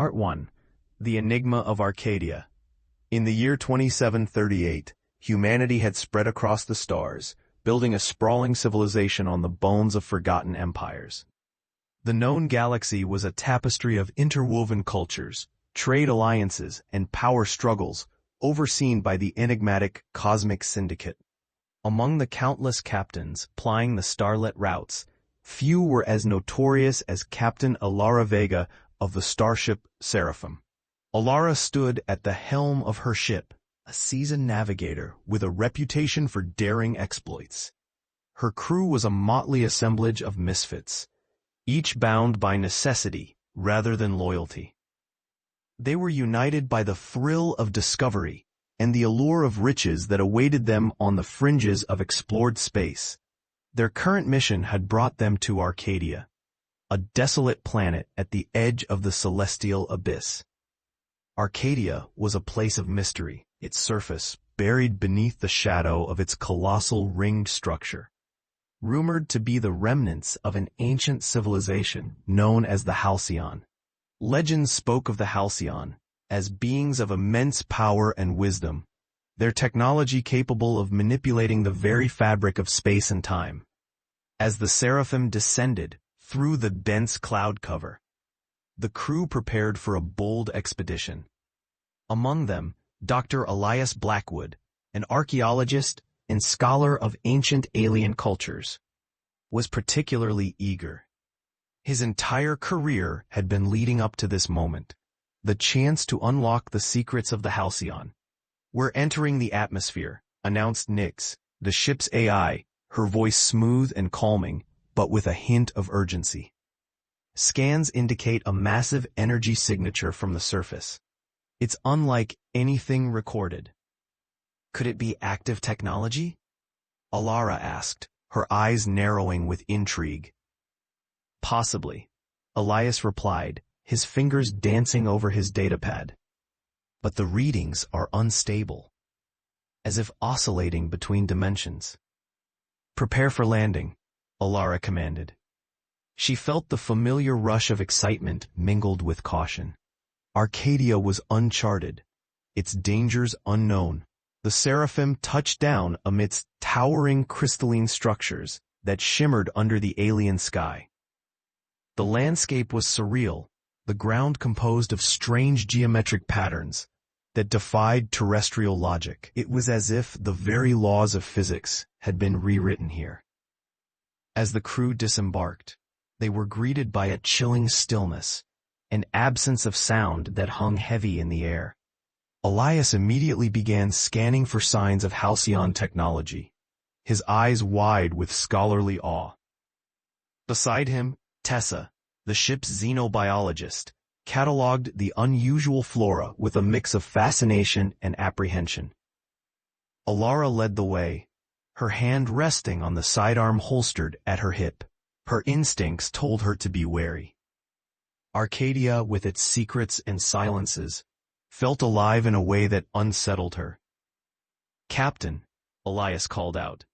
Art 1. The Enigma of Arcadia. In the year 2738, humanity had spread across the stars, building a sprawling civilization on the bones of forgotten empires. The known galaxy was a tapestry of interwoven cultures, trade alliances, and power struggles, overseen by the enigmatic Cosmic Syndicate. Among the countless captains plying the starlit routes, few were as notorious as Captain Alara Vega of the starship Seraphim. Alara stood at the helm of her ship, a seasoned navigator with a reputation for daring exploits. Her crew was a motley assemblage of misfits, each bound by necessity rather than loyalty. They were united by the thrill of discovery and the allure of riches that awaited them on the fringes of explored space. Their current mission had brought them to Arcadia, a desolate planet at the edge of the celestial abyss. Arcadia was a place of mystery, its surface buried beneath the shadow of its colossal ringed structure. Rumored to be the remnants of an ancient civilization known as the Halcyon. Legends spoke of the Halcyon as beings of immense power and wisdom, their technology capable of manipulating the very fabric of space and time. As the Seraphim descended through the dense cloud cover, the crew prepared for a bold expedition. Among them, Dr. Elias Blackwood, an archaeologist and scholar of ancient alien cultures, was particularly eager. His entire career had been leading up to this moment, the chance to unlock the secrets of the Halcyon. "We're entering the atmosphere," announced Nyx, the ship's AI, her voice smooth and calming, but with a hint of urgency. Scans indicate a massive energy signature from the surface. It's unlike anything recorded. "Could it be active technology?" Alara asked, her eyes narrowing with intrigue. "Possibly," Elias replied, his fingers dancing over his datapad. "But the readings are unstable, as if oscillating between dimensions." "Prepare for landing," Alara commanded. She felt the familiar rush of excitement mingled with caution. Arcadia was uncharted, its dangers unknown. The Seraphim touched down amidst towering crystalline structures that shimmered under the alien sky. The landscape was surreal, the ground composed of strange geometric patterns that defied terrestrial logic. It was as if the very laws of physics had been rewritten here. As the crew disembarked, they were greeted by a chilling stillness, an absence of sound that hung heavy in the air. Elias immediately began scanning for signs of Halcyon technology, his eyes wide with scholarly awe. Beside him, Tessa, the ship's xenobiologist, catalogued the unusual flora with a mix of fascination and apprehension. Alara led the way, her hand resting on the sidearm holstered at her hip. Her instincts told her to be wary. Arcadia, with its secrets and silences, felt alive in a way that unsettled her. "Captain," Elias called out,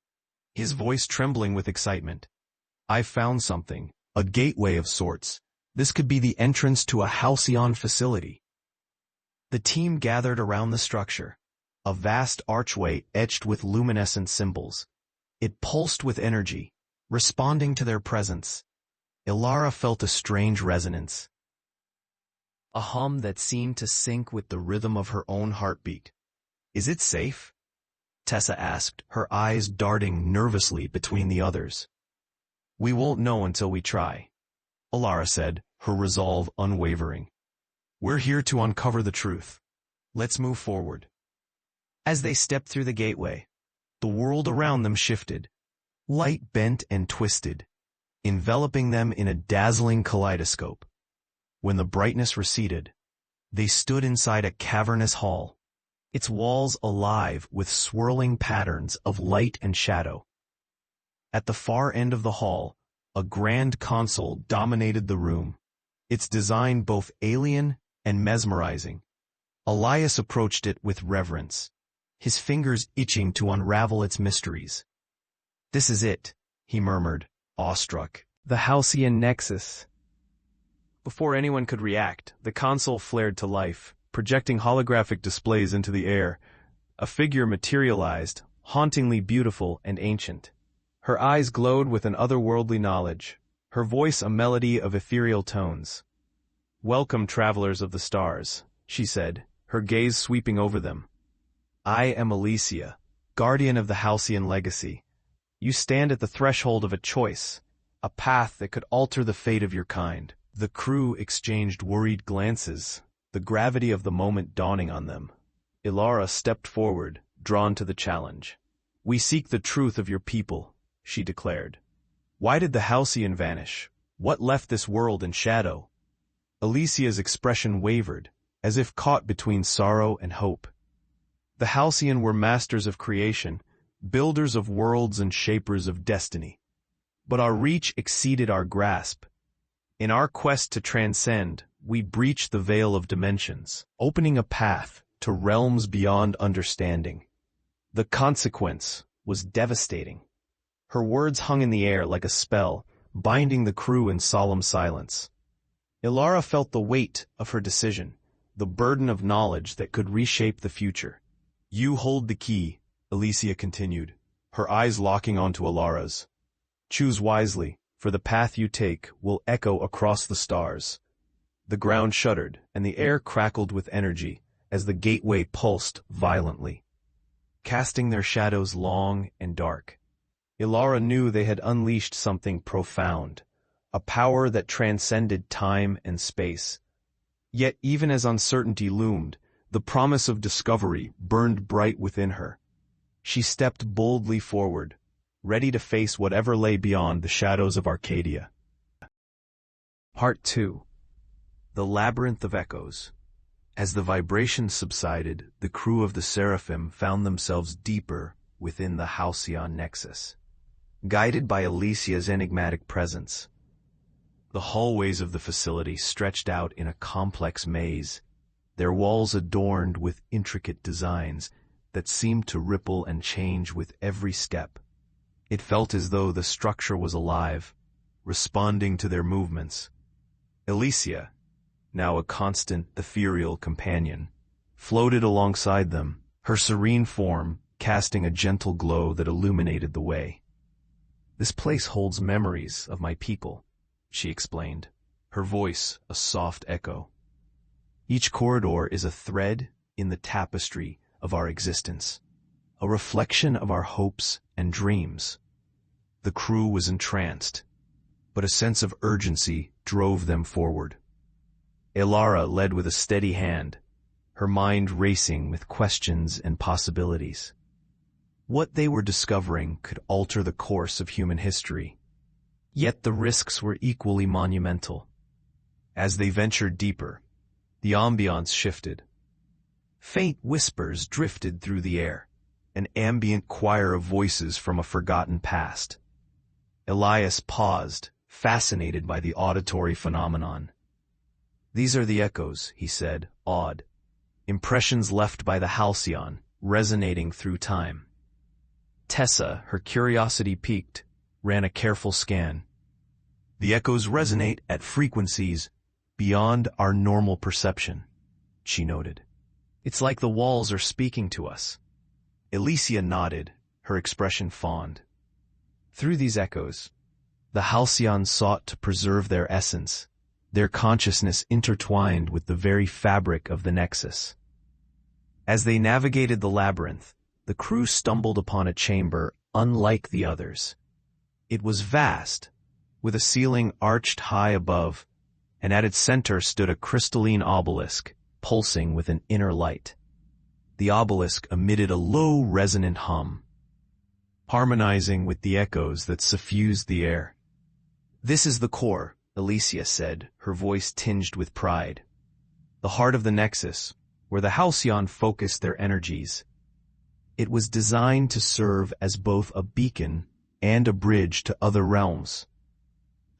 his voice trembling with excitement. "I've found something, a gateway of sorts. This could be the entrance to a Halcyon facility." The team gathered around the structure, a vast archway etched with luminescent symbols. It pulsed with energy, responding to their presence. Alara felt a strange resonance, a hum that seemed to sync with the rhythm of her own heartbeat. "Is it safe?" Tessa asked, her eyes darting nervously between the others. "We won't know until we try," Alara said, her resolve unwavering. "We're here to uncover the truth. Let's move forward." As they stepped through the gateway, the world around them shifted. Light bent and twisted, enveloping them in a dazzling kaleidoscope. When the brightness receded, they stood inside a cavernous hall, its walls alive with swirling patterns of light and shadow. At the far end of the hall, a grand console dominated the room, its design both alien and mesmerizing. Elias approached it with reverence, his fingers itching to unravel its mysteries. "This is it," he murmured, awestruck. "The Halcyon Nexus." Before anyone could react, the console flared to life, projecting holographic displays into the air. A figure materialized, hauntingly beautiful and ancient. Her eyes glowed with an otherworldly knowledge, her voice a melody of ethereal tones. "Welcome, travelers of the stars," she said, her gaze sweeping over them. "I am Alicia, guardian of the Halcyon legacy. You stand at the threshold of a choice, a path that could alter the fate of your kind." The crew exchanged worried glances, the gravity of the moment dawning on them. Ilara stepped forward, drawn to the challenge. "We seek the truth of your people," she declared. "Why did the Halcyon vanish? What left this world in shadow?" Alicia's expression wavered, as if caught between sorrow and hope. The Halcyon were masters of creation, builders of worlds and shapers of destiny. But our reach exceeded our grasp. In our quest to transcend, we breached the veil of dimensions, opening a path to realms beyond understanding. The consequence was devastating. Her words hung in the air like a spell, binding the crew in solemn silence. Ilara felt the weight of her decision, the burden of knowledge that could reshape the future. "You hold the key," Alicia continued, her eyes locking onto Ilara's. "Choose wisely, for the path you take will echo across the stars." The ground shuddered, and the air crackled with energy as the gateway pulsed violently, casting their shadows long and dark. Ilara knew they had unleashed something profound, a power that transcended time and space. Yet even as uncertainty loomed, the promise of discovery burned bright within her. She stepped boldly forward, ready to face whatever lay beyond the shadows of Arcadia. Part 2. The Labyrinth of Echoes. As the vibrations subsided, the crew of the Seraphim found themselves deeper within the Halcyon Nexus, guided by Alicia's enigmatic presence. The hallways of the facility stretched out in a complex maze, their walls adorned with intricate designs that seemed to ripple and change with every step. It felt as though the structure was alive, responding to their movements. Alicia, now a constant, ethereal companion, floated alongside them, her serene form casting a gentle glow that illuminated the way. "This place holds memories of my people," she explained, her voice a soft echo. "Each corridor is a thread in the tapestry of our existence, a reflection of our hopes and dreams." The crew was entranced, but a sense of urgency drove them forward. Ilara led with a steady hand, her mind racing with questions and possibilities. What they were discovering could alter the course of human history, yet the risks were equally monumental. As they ventured deeper, the ambiance shifted. Faint whispers drifted through the air, an ambient choir of voices from a forgotten past. Elias paused, fascinated by the auditory phenomenon. "These are the echoes," he said, awed. "Impressions left by the Halcyon, resonating through time." Tessa, her curiosity piqued, ran a careful scan. "The echoes resonate at frequencies beyond our normal perception," she noted. "It's like the walls are speaking to us." Alicia nodded, her expression fond. Through these echoes, the Halcyon sought to preserve their essence, their consciousness intertwined with the very fabric of the Nexus. As they navigated the labyrinth, the crew stumbled upon a chamber unlike the others. It was vast, with a ceiling arched high above, and at its center stood a crystalline obelisk, pulsing with an inner light. The obelisk emitted a low, resonant hum, harmonizing with the echoes that suffused the air. "This is the core," Alicia said, her voice tinged with pride. "The heart of the Nexus, where the Halcyon focused their energies. It was designed to serve as both a beacon and a bridge to other realms."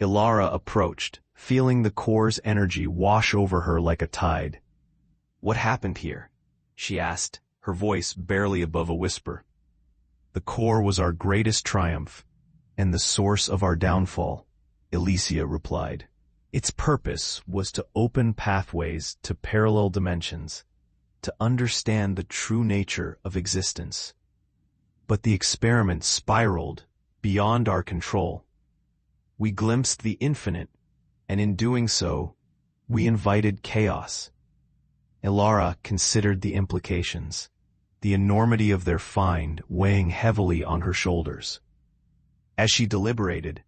Ilara approached, feeling the core's energy wash over her like a tide. "What happened here?" she asked, her voice barely above a whisper. "The core was our greatest triumph, and the source of our downfall," Alicia replied. Its purpose was to open pathways to parallel dimensions, to understand the true nature of existence. But the experiment spiraled beyond our control. We glimpsed the infinite, and in doing so, we invited chaos. Ilara considered the implications, the enormity of their find weighing heavily on her shoulders. As she deliberated,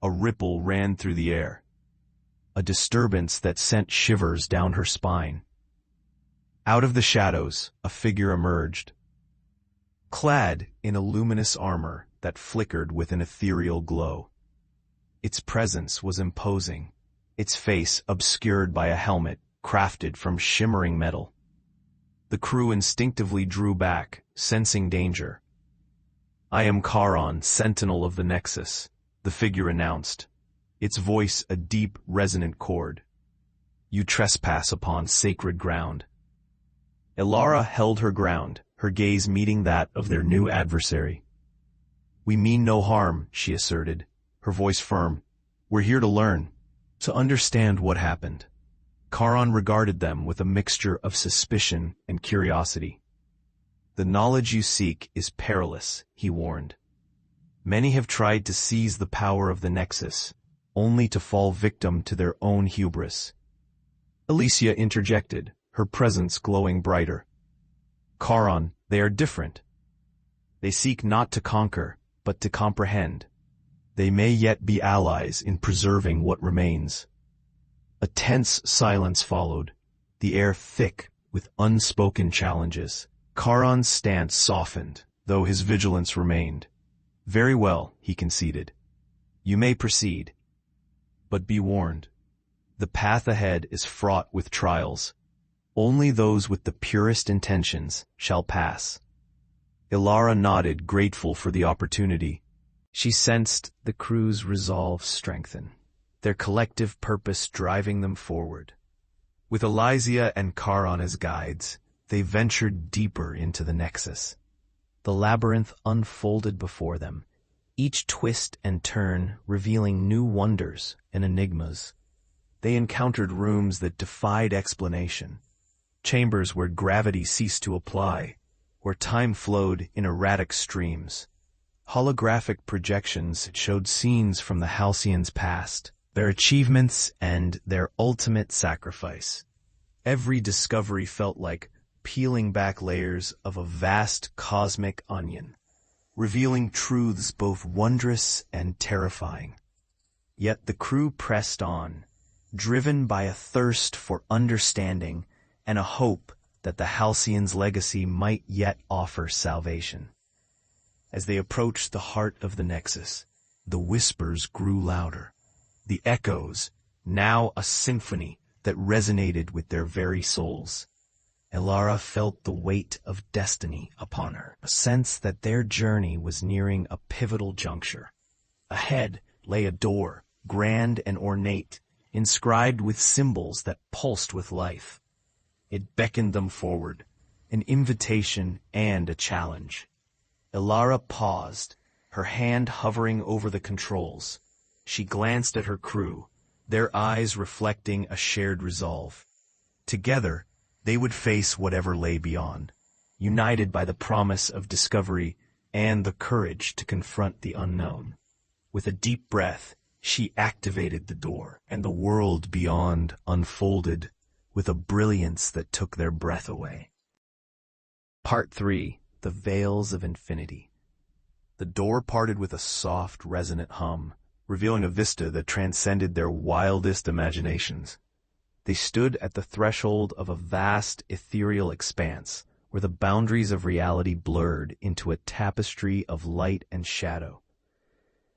a ripple ran through the air, a disturbance that sent shivers down her spine. Out of the shadows, a figure emerged, clad in a luminous armor that flickered with an ethereal glow. Its presence was imposing, its face obscured by a helmet crafted from shimmering metal. The crew instinctively drew back, sensing danger. "I am Charon, sentinel of the Nexus," the figure announced, its voice a deep, resonant chord. "You trespass upon sacred ground." Ilara held her ground, her gaze meeting that of their new adversary. "We mean no harm," she asserted, her voice firm. "We're here to learn, to understand what happened." Charon regarded them with a mixture of suspicion and curiosity. "The knowledge you seek is perilous," he warned. "Many have tried to seize the power of the Nexus, only to fall victim to their own hubris." Alicia interjected, her presence glowing brighter. "Charon, they are different. They seek not to conquer, but to comprehend. They may yet be allies in preserving what remains." A tense silence followed, the air thick with unspoken challenges. Charon's stance softened, though his vigilance remained. "Very well," he conceded. "You may proceed. But be warned. The path ahead is fraught with trials. Only those with the purest intentions shall pass." Ilara nodded, grateful for the opportunity. She sensed the crew's resolve strengthen, their collective purpose driving them forward. With Elysia and Charon as guides, they ventured deeper into the Nexus. The labyrinth unfolded before them, each twist and turn revealing new wonders and enigmas. They encountered rooms that defied explanation, chambers where gravity ceased to apply, where time flowed in erratic streams. Holographic projections showed scenes from the Halcyons' past, their achievements and their ultimate sacrifice. Every discovery felt like peeling back layers of a vast cosmic onion, revealing truths both wondrous and terrifying. Yet the crew pressed on, driven by a thirst for understanding and a hope that the Halcyons' legacy might yet offer salvation. As they approached the heart of the Nexus, the whispers grew louder. The echoes, now a symphony that resonated with their very souls. Ilara felt the weight of destiny upon her, a sense that their journey was nearing a pivotal juncture. Ahead lay a door, grand and ornate, inscribed with symbols that pulsed with life. It beckoned them forward, an invitation and a challenge. Ilara paused, her hand hovering over the controls. She glanced at her crew, their eyes reflecting a shared resolve. Together, they would face whatever lay beyond, united by the promise of discovery and the courage to confront the unknown. With a deep breath, she activated the door, and the world beyond unfolded with a brilliance that took their breath away. Part 3. The Veils of Infinity. The door parted with a soft, resonant hum, revealing a vista that transcended their wildest imaginations. They stood at the threshold of a vast, ethereal expanse, where the boundaries of reality blurred into a tapestry of light and shadow.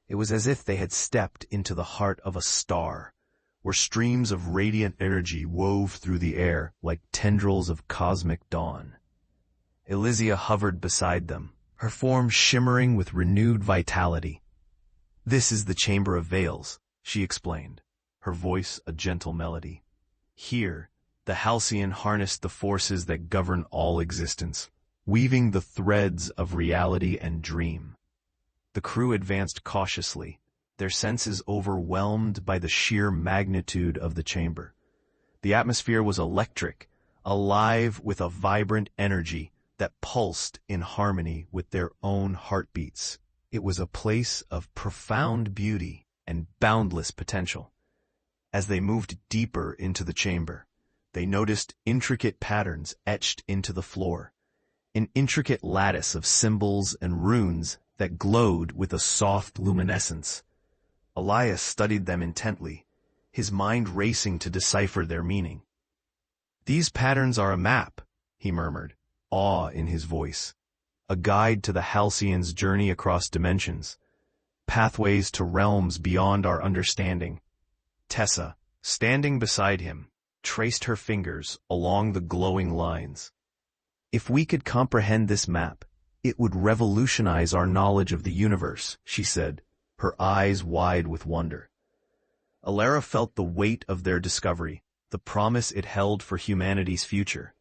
It was as if they had stepped into the heart of a star, where streams of radiant energy wove through the air like tendrils of cosmic dawn. Elysia hovered beside them, her form shimmering with renewed vitality. "This is the Chamber of Veils," she explained, her voice a gentle melody. "Here, the Halcyon harnessed the forces that govern all existence, weaving the threads of reality and dream." The crew advanced cautiously, their senses overwhelmed by the sheer magnitude of the chamber. The atmosphere was electric, alive with a vibrant energy that pulsed in harmony with their own heartbeats. It was a place of profound beauty and boundless potential. As they moved deeper into the chamber, they noticed intricate patterns etched into the floor, an intricate lattice of symbols and runes that glowed with a soft luminescence. Elias studied them intently, his mind racing to decipher their meaning. "These patterns are a map," he murmured, awe in his voice. "A guide to the Halcyon's journey across dimensions, pathways to realms beyond our understanding." Tessa, standing beside him, traced her fingers along the glowing lines. "If we could comprehend this map, it would revolutionize our knowledge of the universe," she said, her eyes wide with wonder. Alara felt the weight of their discovery, the promise it held for humanity's future.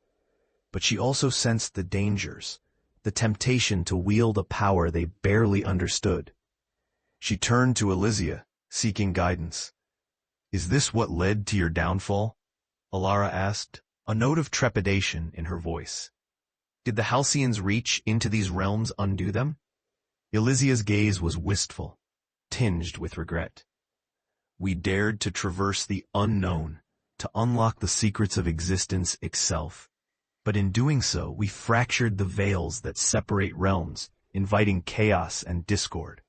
But she also sensed the dangers, the temptation to wield a power they barely understood. She turned to Elysia, seeking guidance. "Is this what led to your downfall?" Alara asked, a note of trepidation in her voice. "Did the Halcyons reach into these realms undo them?" Elysia's gaze was wistful, tinged with regret. "We dared to traverse the unknown, to unlock the secrets of existence itself. But in doing so, we fractured the veils that separate realms, inviting chaos and discord."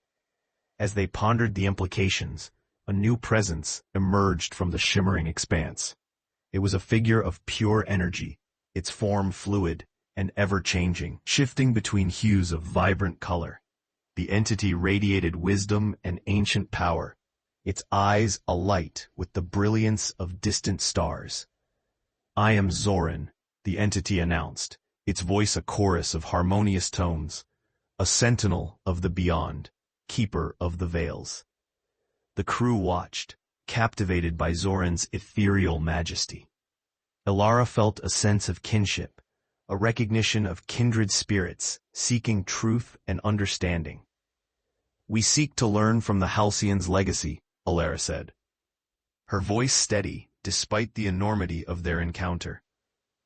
As they pondered the implications, a new presence emerged from the shimmering expanse. It was a figure of pure energy, its form fluid and ever-changing, shifting between hues of vibrant color. The entity radiated wisdom and ancient power, its eyes alight with the brilliance of distant stars. "I am Zoran," the entity announced, its voice a chorus of harmonious tones, "a sentinel of the beyond, keeper of the veils." The crew watched, captivated by Zoran's ethereal majesty. Alara felt a sense of kinship, a recognition of kindred spirits seeking truth and understanding. "We seek to learn from the Halcyons' legacy," Alara said, her voice steady despite the enormity of their encounter.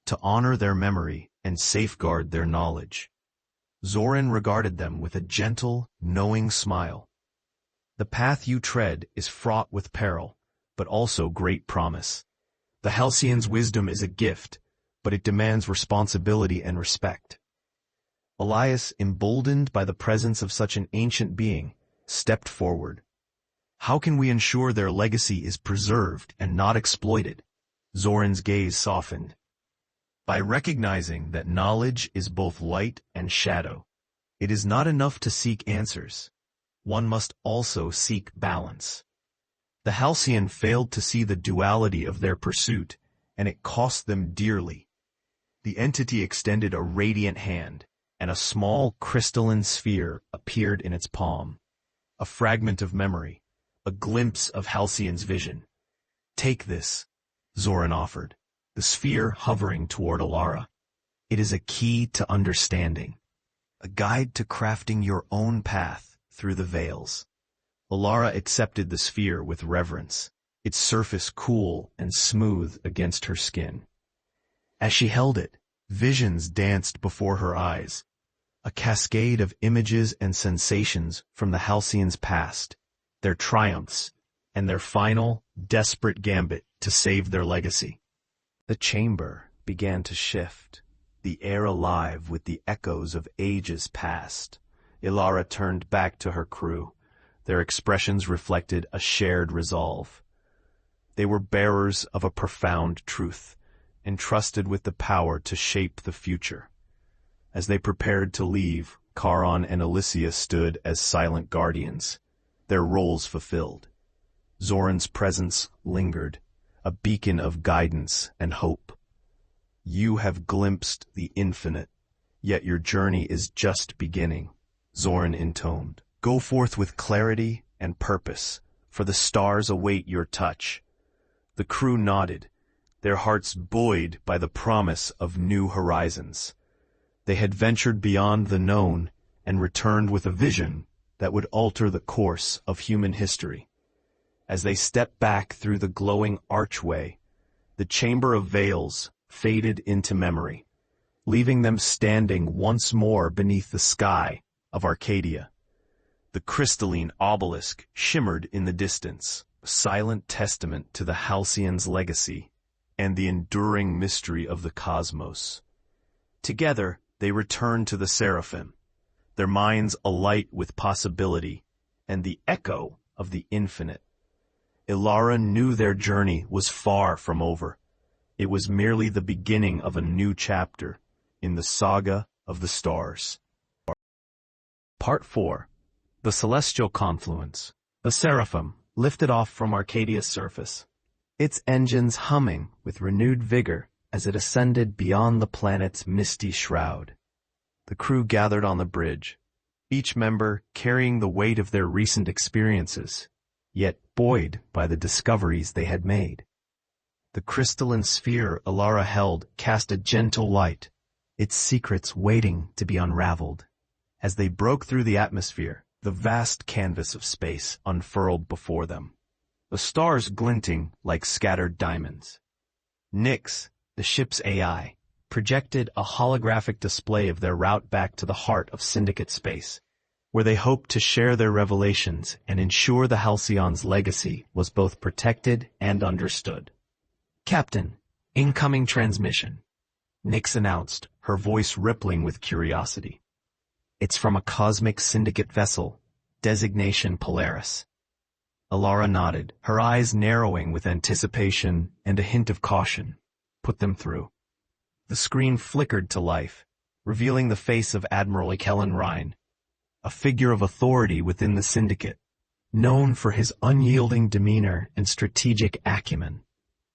"To honor their memory and safeguard their knowledge." Zoran regarded them with a gentle, knowing smile. "The path you tread is fraught with peril, but also great promise. The Halcyons' wisdom is a gift, but it demands responsibility and respect." Elias, emboldened by the presence of such an ancient being, stepped forward. "How can we ensure their legacy is preserved and not exploited?" Zoran's gaze softened. "By recognizing that knowledge is both light and shadow. It is not enough to seek answers. One must also seek balance." The Halcyon failed to see the duality of their pursuit, and it cost them dearly. The entity extended a radiant hand, and a small crystalline sphere appeared in its palm. A fragment of memory, a glimpse of Halcyon's vision. "Take this," Zoran offered, the sphere hovering toward Alara. "It is a key to understanding, a guide to crafting your own path through the veils." Alara accepted the sphere with reverence, its surface cool and smooth against her skin. As she held it, visions danced before her eyes, a cascade of images and sensations from the Halcyons' past, their triumphs, and their final, desperate gambit to save their legacy. The chamber began to shift, the air alive with the echoes of ages past. Alara turned back to her crew. Their expressions reflected a shared resolve. They were bearers of a profound truth, entrusted with the power to shape the future. As they prepared to leave, Charon and Elysia stood as silent guardians, their roles fulfilled. Zoran's presence lingered, a beacon of guidance and hope. "You have glimpsed the infinite, yet your journey is just beginning," Zoran intoned. "Go forth with clarity and purpose, for the stars await your touch." The crew nodded, their hearts buoyed by the promise of new horizons. They had ventured beyond the known and returned with a vision that would alter the course of human history. As they stepped back through the glowing archway, the Chamber of Veils faded into memory, leaving them standing once more beneath the sky of Arcadia. The crystalline obelisk shimmered in the distance, a silent testament to the Halcyon's legacy and the enduring mystery of the cosmos. Together, they returned to the Seraphim, their minds alight with possibility and the echo of the infinite. Ilara knew their journey was far from over. It was merely the beginning of a new chapter in the saga of the stars. Part 4. The Celestial Confluence. The Seraphim lifted off from Arcadia's surface, its engines humming with renewed vigor as it ascended beyond the planet's misty shroud. The crew gathered on the bridge, each member carrying the weight of their recent experiences, yet buoyed by the discoveries they had made. The crystalline sphere Ilara held cast a gentle light, its secrets waiting to be unraveled. As they broke through the atmosphere, the vast canvas of space unfurled before them, the stars glinting like scattered diamonds. Nyx, the ship's AI, projected a holographic display of their route back to the heart of Syndicate space, where they hoped to share their revelations and ensure the Halcyon's legacy was both protected and understood. "Captain, incoming transmission," Nyx announced, her voice rippling with curiosity. "It's from a cosmic Syndicate vessel, designation Polaris." Ilara nodded, her eyes narrowing with anticipation and a hint of caution. "Put them through." The screen flickered to life, revealing the face of Admiral Kellen Rhine, a figure of authority within the Syndicate, known for his unyielding demeanor and strategic acumen.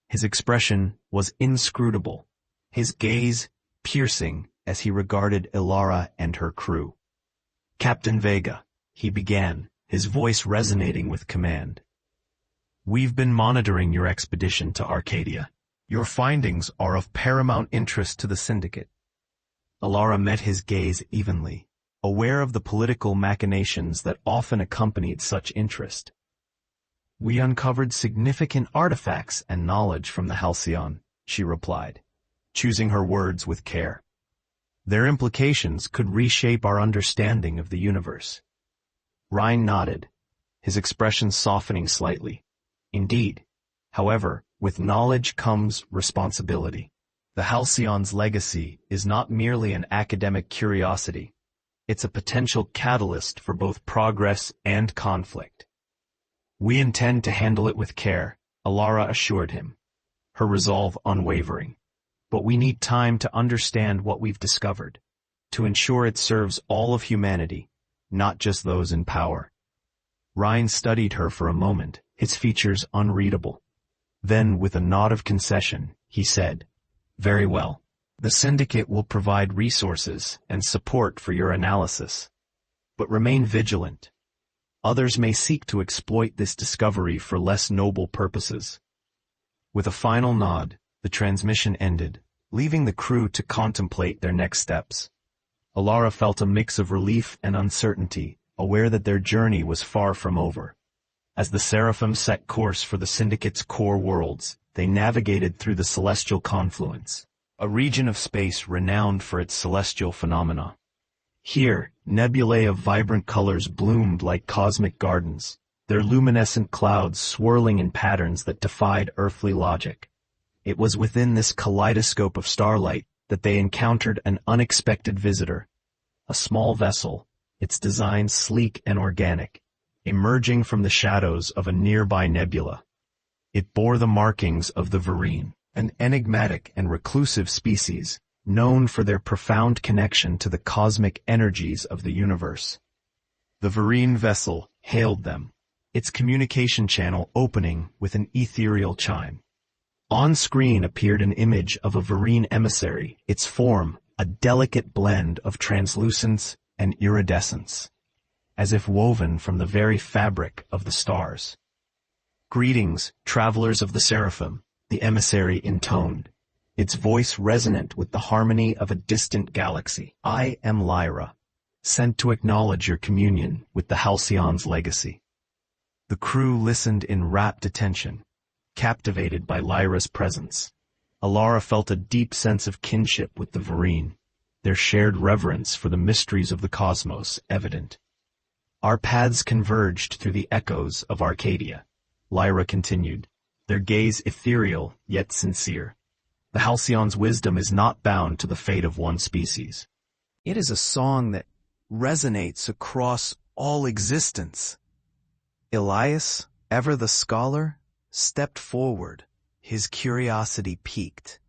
His expression was inscrutable, his gaze piercing as he regarded Ilara and her crew. "Captain Vega," he began, his voice resonating with command. "We've been monitoring your expedition to Arcadia. Your findings are of paramount interest to the Syndicate." Ilara met his gaze evenly, aware of the political machinations that often accompanied such interest. "We uncovered significant artifacts and knowledge from the Halcyon," she replied, choosing her words with care. "Their implications could reshape our understanding of the universe." Rhine nodded, his expression softening slightly. "Indeed. However, with knowledge comes responsibility. The Halcyon's legacy is not merely an academic curiosity. It's a potential catalyst for both progress and conflict." "We intend to handle it with care," Ilara assured him, her resolve unwavering. "But we need time to understand what we've discovered, to ensure it serves all of humanity, not just those in power." Rhine studied her for a moment, his features unreadable. Then, with a nod of concession, he said, "Very well. The Syndicate will provide resources and support for your analysis. But remain vigilant. Others may seek to exploit this discovery for less noble purposes." With a final nod, the transmission ended, leaving the crew to contemplate their next steps. Ilara felt a mix of relief and uncertainty, aware that their journey was far from over. As the Seraphim set course for the Syndicate's core worlds, they navigated through the Celestial Confluence, a region of space renowned for its celestial phenomena. Here, nebulae of vibrant colors bloomed like cosmic gardens, their luminescent clouds swirling in patterns that defied earthly logic. It was within this kaleidoscope of starlight that they encountered an unexpected visitor, a small vessel, its design sleek and organic, emerging from the shadows of a nearby nebula. It bore the markings of the Vereen, an enigmatic and reclusive species, known for their profound connection to the cosmic energies of the universe. The Vereen vessel hailed them, its communication channel opening with an ethereal chime. On screen appeared an image of a Vereen emissary, its form a delicate blend of translucence and iridescence, as if woven from the very fabric of the stars. "Greetings, travelers of the Seraphim," the emissary intoned, its voice resonant with the harmony of a distant galaxy. "I am Lyra, sent to acknowledge your communion with the Halcyon's legacy. The crew listened in rapt attention, captivated by Lyra's presence. Alara felt a deep sense of kinship with the Varine, their shared reverence for the mysteries of the cosmos evident. Our paths converged through the echoes of Arcadia, Lyra continued, their gaze ethereal yet sincere. The Halcyon's wisdom is not bound to the fate of one species. It is a song that resonates across all existence. Elias, ever the scholar, stepped forward, his curiosity piqued.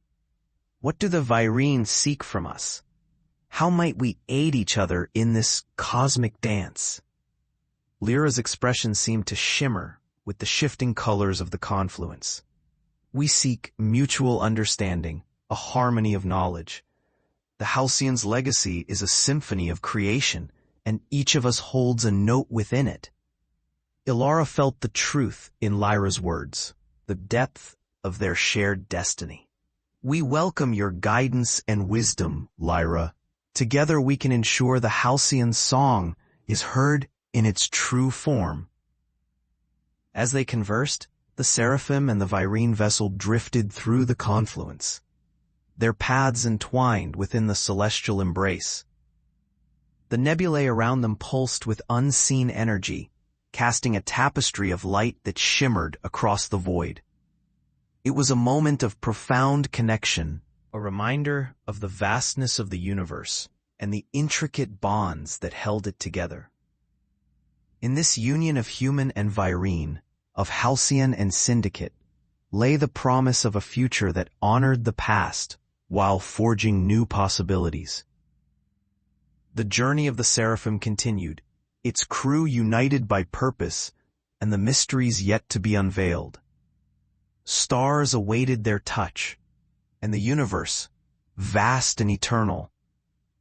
What do the Virene seek from us? How might we aid each other in this cosmic dance? Lyra's expression seemed to shimmer with the shifting colors of the confluence. We seek mutual understanding, a harmony of knowledge. The Halcyon's legacy is a symphony of creation, and each of us holds a note within it. Alara felt the truth in Lyra's words, the depth of their shared destiny. We welcome your guidance and wisdom, Lyra. Together we can ensure the Halcyon song is heard in its true form. As they conversed, the Seraphim and the Virene vessel drifted through the confluence, their paths entwined within the celestial embrace. The nebulae around them pulsed with unseen energy, casting a tapestry of light that shimmered across the void. It was a moment of profound connection, a reminder of the vastness of the universe and the intricate bonds that held it together. In this union of human and Virene, of Halcyon and Syndicate, lay the promise of a future that honored the past while forging new possibilities. The journey of the Seraphim continued, its crew united by purpose and the mysteries yet to be unveiled. Stars awaited their touch, and the universe, vast and eternal,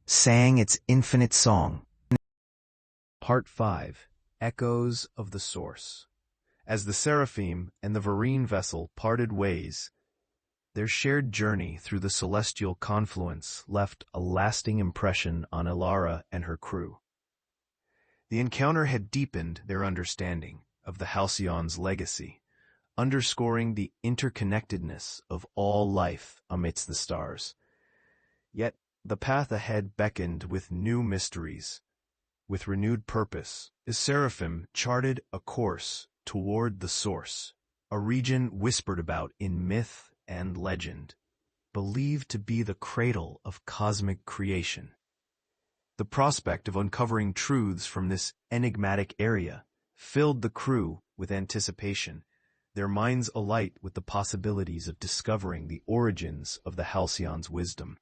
sang its infinite song. Part 5. Echoes of the Source. As the Seraphim and the Virene vessel parted ways, their shared journey through the celestial confluence left a lasting impression on Alara and her crew. The encounter had deepened their understanding of the Halcyon's legacy, underscoring the interconnectedness of all life amidst the stars. Yet the path ahead beckoned with new mysteries. With renewed purpose, the Seraphim charted a course toward the Source, a region whispered about in myth and legend, believed to be the cradle of cosmic creation. The prospect of uncovering truths from this enigmatic area filled the crew with anticipation, their minds alight with the possibilities of discovering the origins of the Halcyon's wisdom.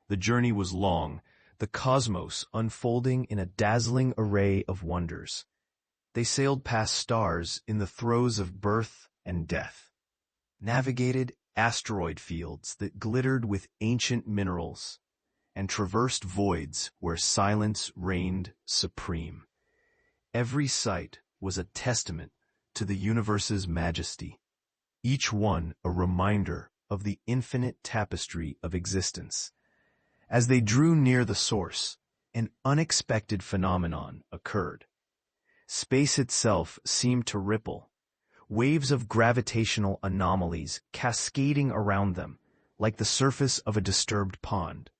The journey was long, the cosmos unfolding in a dazzling array of wonders. They sailed past stars in the throes of birth and death, navigated asteroid fields that glittered with ancient minerals, and traversed voids where silence reigned supreme. Every sight was a testament to the universe's majesty, each one a reminder of the infinite tapestry of existence. As they drew near the Source, an unexpected phenomenon occurred. Space itself seemed to ripple, waves of gravitational anomalies cascading around them, like the surface of a disturbed pond.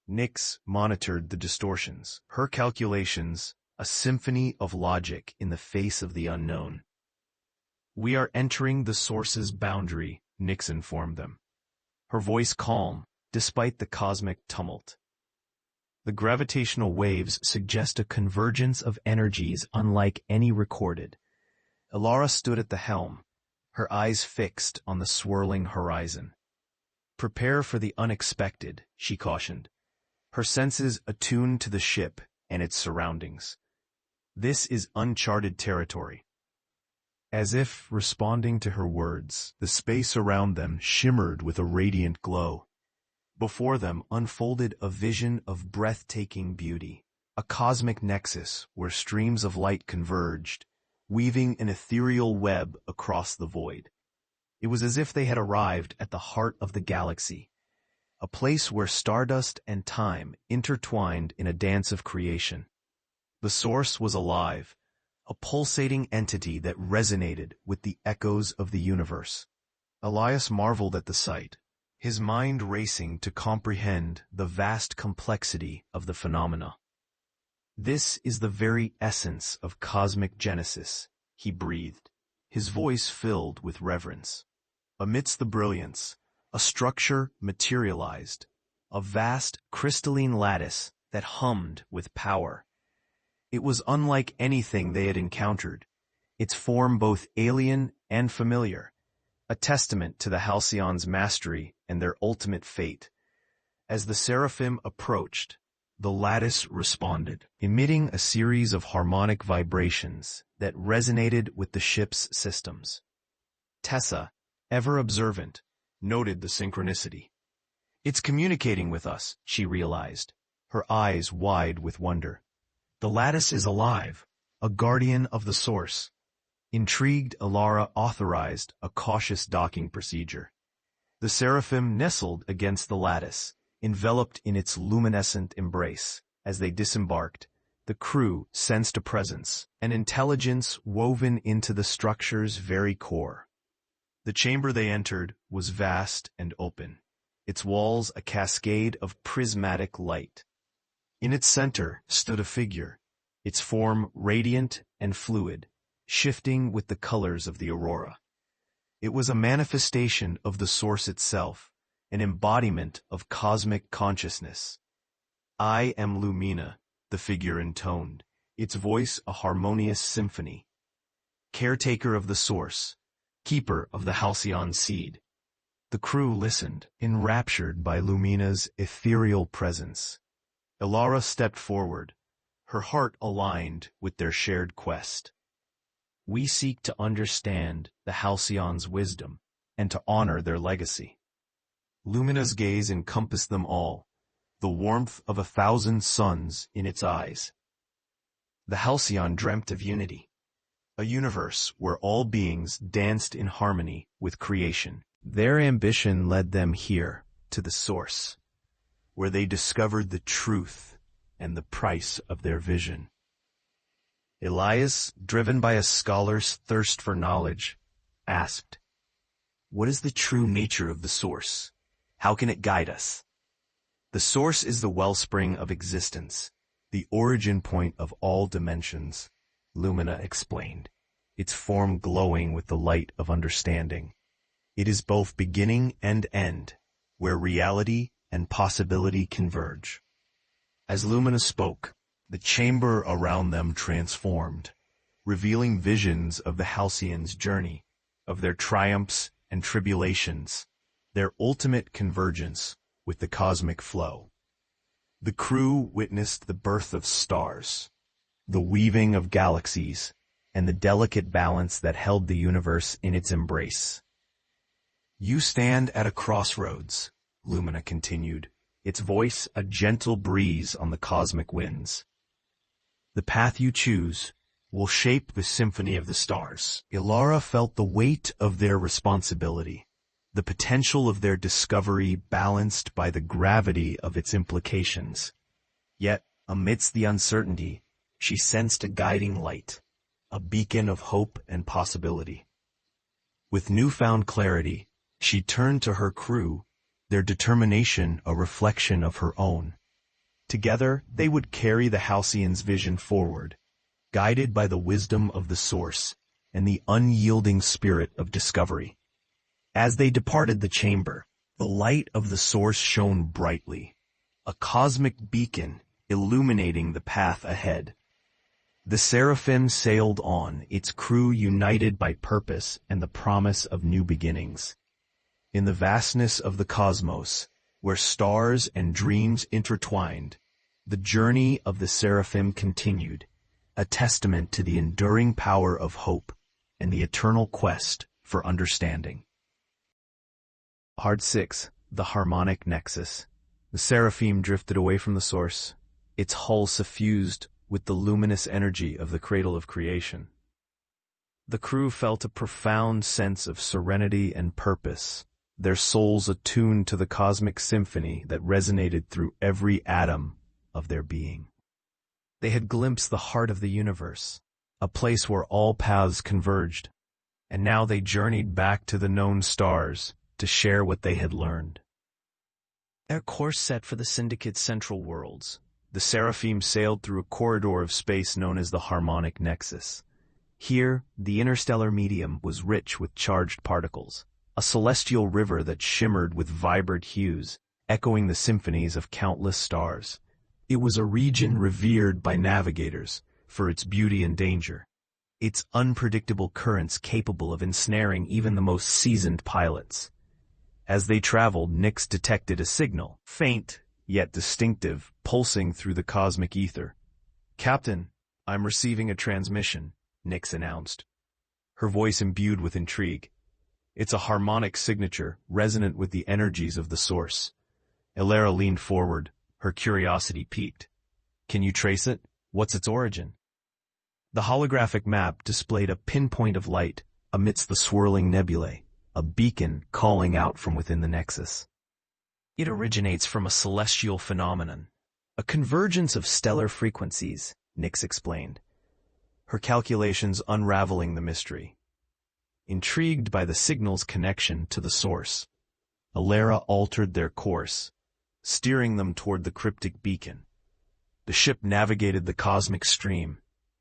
Nyx monitored the distortions, her calculations a symphony of logic in the face of the unknown. "We are entering the Source's boundary," Nyx informed them, her voice calm despite the cosmic tumult. The gravitational waves suggest a convergence of energies unlike any recorded. Alara stood at the helm, her eyes fixed on the swirling horizon. "Prepare for the unexpected," she cautioned, her senses attuned to the ship and its surroundings. "This is uncharted territory." As if responding to her words, the space around them shimmered with a radiant glow. Before them unfolded a vision of breathtaking beauty, a cosmic nexus where streams of light converged, weaving an ethereal web across the void. It was as if they had arrived at the heart of the galaxy, a place where stardust and time intertwined in a dance of creation. The source was alive, a pulsating entity that resonated with the echoes of the universe. Elias marveled at the sight, his mind racing to comprehend the vast complexity of the phenomena. "This is the very essence of cosmic genesis," he breathed, his voice filled with reverence. Amidst the brilliance, a structure materialized, a vast crystalline lattice that hummed with power. It was unlike anything they had encountered, its form both alien and familiar, a testament to the Halcyon's mastery and their ultimate fate. As the seraphim approached, the lattice responded, emitting a series of harmonic vibrations that resonated with the ship's systems. Tessa, ever observant, noted the synchronicity. "It's communicating with us," she realized, her eyes wide with wonder. "The lattice is alive, a guardian of the source." Intrigued, Alara authorized a cautious docking procedure. The seraphim nestled against the lattice, enveloped in its luminescent embrace. As they disembarked, the crew sensed a presence, an intelligence woven into the structure's very core. The chamber they entered was vast and open, its walls a cascade of prismatic light. In its center stood a figure, its form radiant and fluid, shifting with the colors of the aurora. It was a manifestation of the source itself, an embodiment of cosmic consciousness. "I am Lumina," the figure intoned, its voice a harmonious symphony. "Caretaker of the source, keeper of the Halcyon seed." The crew listened, enraptured by Lumina's ethereal presence. Alara stepped forward, her heart aligned with their shared quest. "We seek to understand the Halcyon's wisdom and to honor their legacy." Lumina's gaze encompassed them all, the warmth of 1,000 suns in its eyes. The Halcyon dreamt of unity, a universe where all beings danced in harmony with creation. Their ambition led them here, to the source, where they discovered the truth and the price of their vision. Elias, driven by a scholar's thirst for knowledge, asked, "What is the true nature of the source? How can it guide us?" "The source is the wellspring of existence, the origin point of all dimensions," Lumina explained, its form glowing with the light of understanding. "It is both beginning and end, where reality and possibility converge." As Lumina spoke, the chamber around them transformed, revealing visions of the Halcyon's journey, of their triumphs and tribulations, their ultimate convergence with the cosmic flow. The crew witnessed the birth of stars, the weaving of galaxies, and the delicate balance that held the universe in its embrace. "You stand at a crossroads," Lumina continued, its voice a gentle breeze on the cosmic winds. "The path you choose will shape the symphony of the stars." Alara felt the weight of their responsibility, the potential of their discovery balanced by the gravity of its implications. Yet, amidst the uncertainty, she sensed a guiding light, a beacon of hope and possibility. With newfound clarity, she turned to her crew, their determination a reflection of her own. Together, they would carry the Halcyon's vision forward, guided by the wisdom of the source and the unyielding spirit of discovery. As they departed the chamber, the light of the source shone brightly, a cosmic beacon illuminating the path ahead. The seraphim sailed on, its crew united by purpose and the promise of new beginnings. In the vastness of the cosmos, where stars and dreams intertwined, the journey of the seraphim continued, a testament to the enduring power of hope and the eternal quest for understanding. Part 6. The Harmonic Nexus. The seraphim drifted away from the source, its hull suffused with the luminous energy of the cradle of creation. The crew felt a profound sense of serenity and purpose, their souls attuned to the cosmic symphony that resonated through every atom of their being. They had glimpsed the heart of the universe, a place where all paths converged, and now they journeyed back to the known stars to share what they had learned. Their course set for the Syndicate's central worlds, the Seraphim sailed through a corridor of space known as the harmonic nexus. Here, the interstellar medium was rich with charged particles, a celestial river that shimmered with vibrant hues, echoing the symphonies of countless stars. It was a region revered by navigators for its beauty and danger, its unpredictable currents capable of ensnaring even the most seasoned pilots. As they traveled, Nix detected a signal, faint yet distinctive, pulsing through the cosmic ether. "Captain, I'm receiving a transmission," Nix announced, her voice imbued with intrigue. "It's a harmonic signature, resonant with the energies of the source." Elara leaned forward, her curiosity piqued. "Can you trace it? What's its origin?" The holographic map displayed a pinpoint of light amidst the swirling nebulae, a beacon calling out from within the nexus. "It originates from a celestial phenomenon, a convergence of stellar frequencies," Nix explained, her calculations unraveling the mystery. Intrigued by the signal's connection to the source, Elara altered their course, steering them toward the cryptic beacon. The ship navigated the cosmic stream,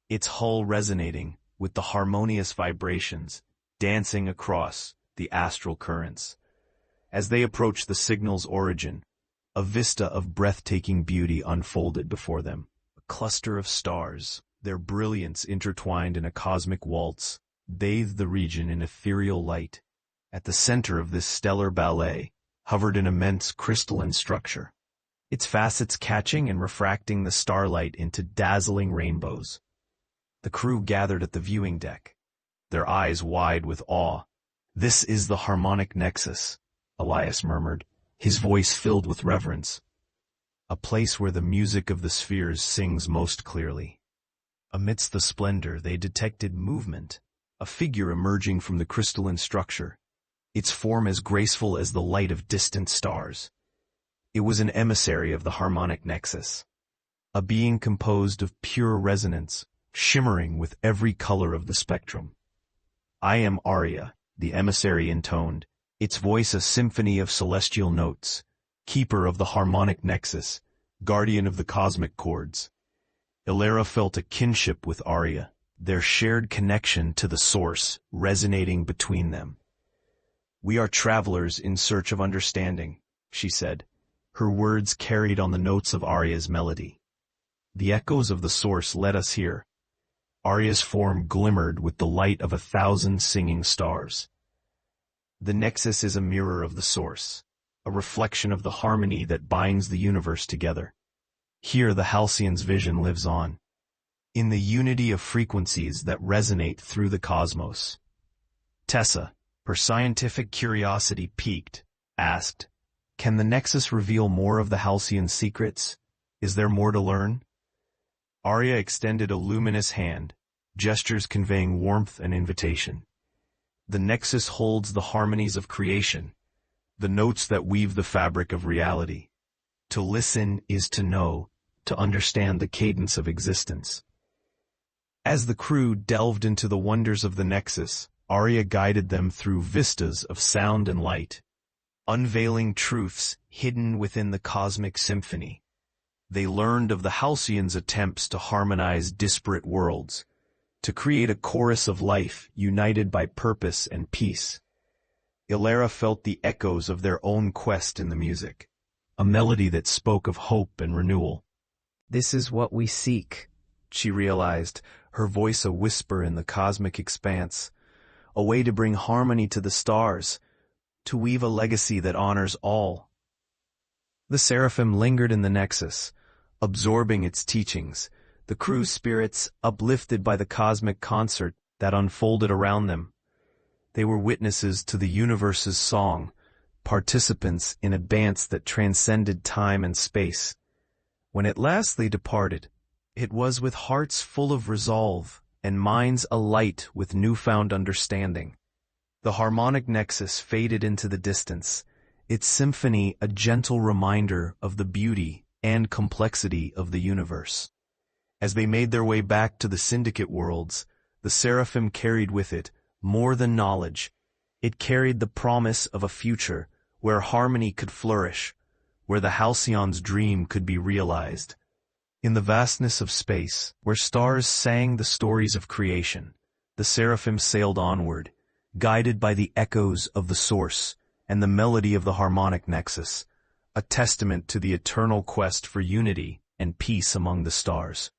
its hull resonating with the harmonious vibrations dancing across the astral currents. As they approached the signal's origin, a vista of breathtaking beauty unfolded before them. A cluster of stars, their brilliance intertwined in a cosmic waltz, bathed the region in ethereal light. At the center of this stellar ballet hovered an immense crystalline structure, its facets catching and refracting the starlight into dazzling rainbows. The crew gathered at the viewing deck, their eyes wide with awe. "This is the harmonic nexus," Elias murmured, his voice filled with reverence. "A place where the music of the spheres sings most clearly." Amidst the splendor, they detected movement, a figure emerging from the crystalline structure, its form as graceful as the light of distant stars. It was an emissary of the harmonic nexus, a being composed of pure resonance, shimmering with every color of the spectrum. "I am Arya," the emissary intoned, its voice a symphony of celestial notes, keeper of the harmonic nexus, guardian of the cosmic chords. Elara felt a kinship with Arya, their shared connection to the source resonating between them. "We are travelers in search of understanding," she said, her words carried on the notes of Arya's melody. "The echoes of the source led us here." Arya's form glimmered with the light of 1,000 singing stars. "The nexus is a mirror of the source, a reflection of the harmony that binds the universe together. Here the Halcyon's vision lives on, in the unity of frequencies that resonate through the cosmos." Tessa, her scientific curiosity piqued, asked, "Can the nexus reveal more of the Halcyon's secrets? Is there more to learn?" Arya extended a luminous hand, gestures conveying warmth and invitation. "The nexus holds the harmonies of creation, the notes that weave the fabric of reality. To listen is to know, to understand the cadence of existence." As the crew delved into the wonders of the nexus, Arya guided them through vistas of sound and light, unveiling truths hidden within the cosmic symphony. They learned of the Halcyon's attempts to harmonize disparate worlds, to create a chorus of life united by purpose and peace. Elara felt the echoes of their own quest in the music, a melody that spoke of hope and renewal. "This is what we seek," she realized, her voice a whisper in the cosmic expanse, "a way to bring harmony to the stars, to weave a legacy that honors all." The Seraphim lingered in the nexus, absorbing its teachings, the crew's spirits uplifted by the cosmic concert that unfolded around them. They were witnesses to the universe's song, participants in a dance that transcended time and space. When at last they departed, it was with hearts full of resolve and minds alight with newfound understanding. The harmonic nexus faded into the distance, its symphony a gentle reminder of the beauty and complexity of the universe. As they made their way back to the Syndicate worlds, the Seraphim carried with it more than knowledge. It carried the promise of a future where harmony could flourish, where the Halcyon's dream could be realized. In the vastness of space, where stars sang the stories of creation, the Seraphim sailed onward, guided by the echoes of the source and the melody of the harmonic nexus, a testament to the eternal quest for unity and peace among the stars.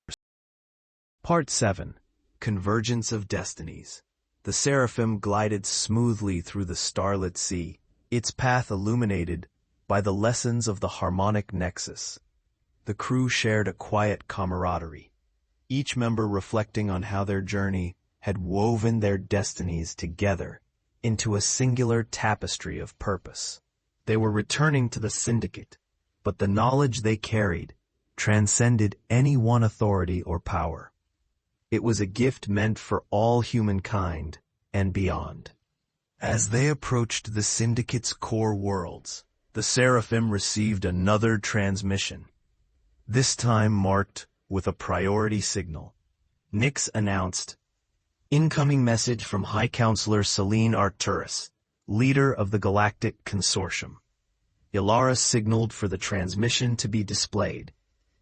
Part 7. Convergence of Destinies. The Seraphim glided smoothly through the starlit sea, its path illuminated by the lessons of the harmonic nexus. The crew shared a quiet camaraderie, each member reflecting on how their journey had woven their destinies together into a singular tapestry of purpose. They were returning to the Syndicate, but the knowledge they carried transcended any one authority or power. It was a gift meant for all humankind and beyond. As they approached the Syndicate's core worlds, the Seraphim received another transmission, this time marked with a priority signal. Nyx announced, "Incoming message from High Counselor Selene Arcturus, leader of the Galactic Consortium." Ilara signaled for the transmission to be displayed,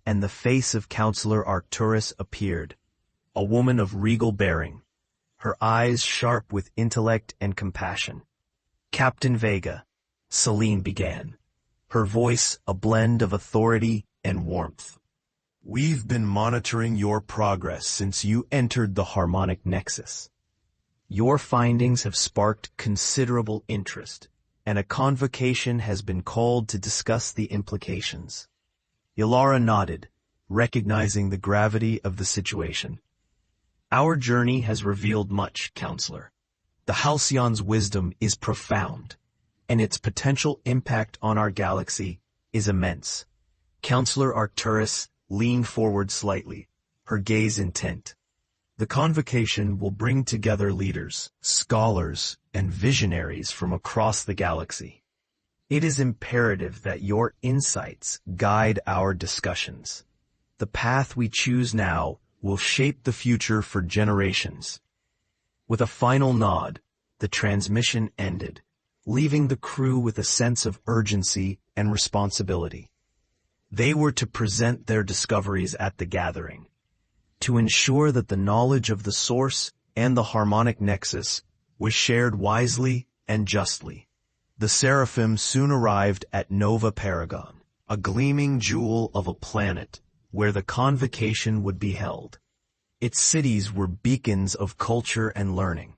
and the face of Counselor Arcturus appeared, a woman of regal bearing, her eyes sharp with intellect and compassion. "Captain Vega," Selene began, her voice a blend of authority and warmth. "We've been monitoring your progress since you entered the harmonic nexus. Your findings have sparked considerable interest, and a convocation has been called to discuss the implications." Ilara nodded, recognizing the gravity of the situation. "Our journey has revealed much, Counselor. The Halcyon's wisdom is profound, and its potential impact on our galaxy is immense." Counselor Arcturus leaned forward slightly, her gaze intent. "The convocation will bring together leaders, scholars, and visionaries from across the galaxy. It is imperative that your insights guide our discussions. The path we choose now will shape the future for generations." With a final nod, the transmission ended, leaving the crew with a sense of urgency and responsibility. They were to present their discoveries at the gathering, to ensure that the knowledge of the source and the harmonic nexus was shared wisely and justly. The Seraphim soon arrived at Nova Paragon, a gleaming jewel of a planet where the convocation would be held. Its cities were beacons of culture and learning,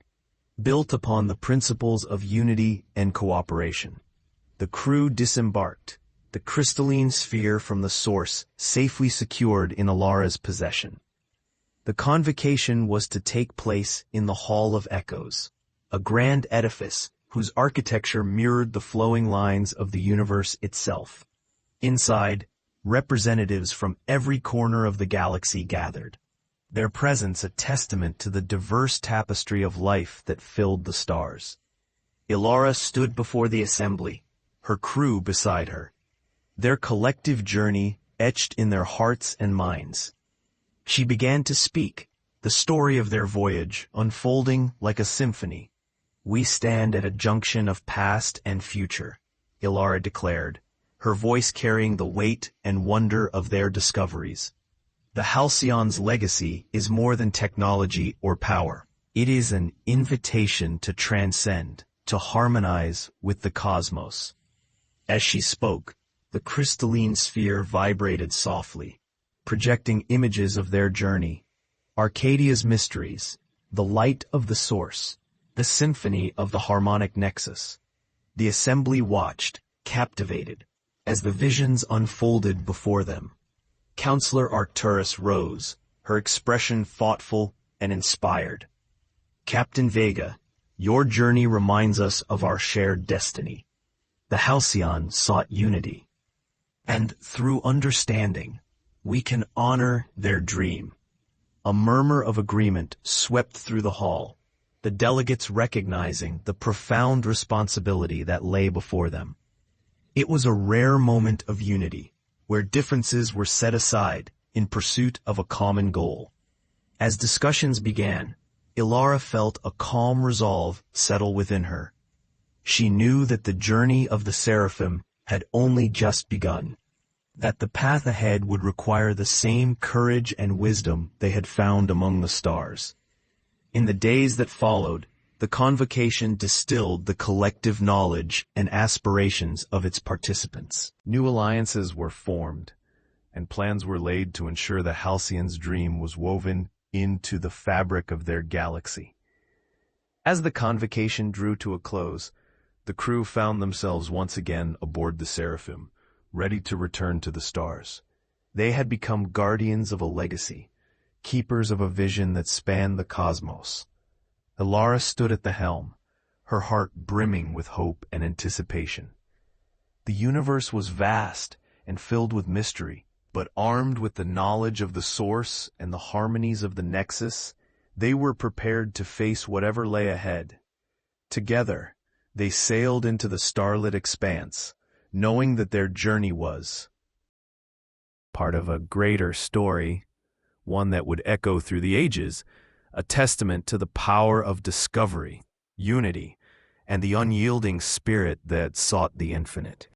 built upon the principles of unity and cooperation. The crew disembarked, the crystalline sphere from the source safely secured in Ilara's possession. The convocation was to take place in the Hall of Echoes, a grand edifice whose architecture mirrored the flowing lines of the universe itself. Inside, representatives from every corner of the galaxy gathered, their presence a testament to the diverse tapestry of life that filled the stars. Ilara stood before the assembly, her crew beside her, their collective journey etched in their hearts and minds. She began to speak, the story of their voyage unfolding like a symphony. "We stand at a junction of past and future," Ilara declared, her voice carrying the weight and wonder of their discoveries. "The Halcyon's legacy is more than technology or power. It is an invitation to transcend, to harmonize with the cosmos." As she spoke, the crystalline sphere vibrated softly, projecting images of their journey, Arcadia's mysteries, the light of the source, the symphony of the harmonic nexus. The assembly watched, captivated, as the visions unfolded before them. Counselor Arcturus rose, her expression thoughtful and inspired. "Captain Vega, your journey reminds us of our shared destiny. The Halcyon sought unity, and through understanding, we can honor their dream." A murmur of agreement swept through the hall, the delegates recognizing the profound responsibility that lay before them. It was a rare moment of unity, where differences were set aside in pursuit of a common goal. As discussions began, Ilara felt a calm resolve settle within her. She knew that the journey of the Seraphim had only just begun, that the path ahead would require the same courage and wisdom they had found among the stars. In the days that followed, the convocation distilled the collective knowledge and aspirations of its participants. New alliances were formed, and plans were laid to ensure the Halcyon's dream was woven into the fabric of their galaxy. As the convocation drew to a close, the crew found themselves once again aboard the Seraphim, ready to return to the stars. They had become guardians of a legacy, keepers of a vision that spanned the cosmos. Ilara stood at the helm, her heart brimming with hope and anticipation. The universe was vast and filled with mystery, but armed with the knowledge of the source and the harmonies of the nexus, they were prepared to face whatever lay ahead. Together, they sailed into the starlit expanse, knowing that their journey was part of a greater story, one that would echo through the ages, a testament to the power of discovery, unity, and the unyielding spirit that sought the infinite.